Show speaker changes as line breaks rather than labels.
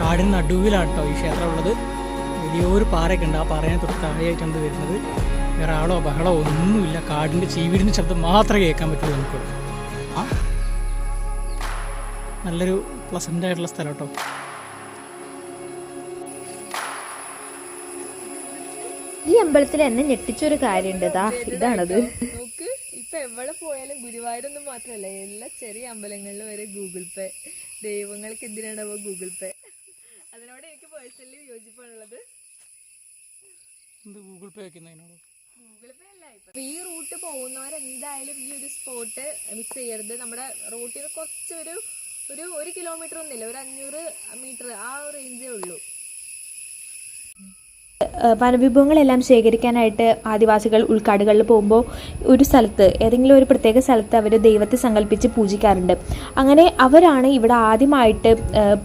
കാടിന് നടുവിലാണ് കേട്ടോ ഈ ക്ഷേത്രം ഉള്ളത്. വലിയൊരു പാറയൊക്കെ ഉണ്ട്. ആ പാറയെ തൊട്ട് താഴെയായിട്ടാണ് വരുന്നത്. വേറെ ആളോ ബഹളോ ഒന്നുമില്ല. കാടിൻ്റെ ചീവീടിൻ്റെ ശബ്ദം മാത്രമേ കേൾക്കാൻ പറ്റുള്ളൂ നമുക്ക്. നല്ലൊരു പ്ലസൻ്റ് ആയിട്ടുള്ള സ്ഥലം കേട്ടോ.
ഈ അമ്പലത്തിൽ എന്നെ ഞെട്ടിച്ചൊരു കാര്യമുണ്ട്. ഇതാണത്.
നോക്ക്, ഇപ്പൊ എവിടെ പോയാലും ഗുരുവായൂരൊന്നും മാത്രമല്ല, എല്ലാ ചെറിയ അമ്പലങ്ങളിലും വരെ ഗൂഗിൾ പേ. ദൈവങ്ങൾക്ക് എന്തിനാണോ ഗൂഗിൾ പേ? അതിനോട് എനിക്ക് പേഴ്സണലി യോജിപ്പാണുള്ളത്.
ഗൂഗിൾ പേ വെക്കുന്നതിനോട്
ഗൂഗിൾ പേ അല്ല. ഇപ്പൊ ഈ റൂട്ട് പോകുന്നവരെന്തായാലും ഈ ഒരു സ്പോട്ട് മിസ് ചെയ്യരുത്. നമ്മുടെ റൂട്ടിൽ നിന്ന് കുറച്ചൊരു 1 കിലോമീറ്റർ ഒന്നുമില്ല, ഒരു 500 മീറ്റർ ആ റേഞ്ചേ ഉള്ളൂ.
വനവിഭവങ്ങളെല്ലാം ശേഖരിക്കാനായിട്ട് ആദിവാസികൾ ഉൾക്കാടുകളിൽ പോകുമ്പോൾ ഒരു സ്ഥലത്ത്, ഏതെങ്കിലും ഒരു പ്രത്യേക സ്ഥലത്ത് അവർ ദൈവത്തെ സങ്കല്പിച്ച് പൂജിക്കാറുണ്ട്. അങ്ങനെ അവരാണ് ഇവിടെ ആദ്യമായിട്ട്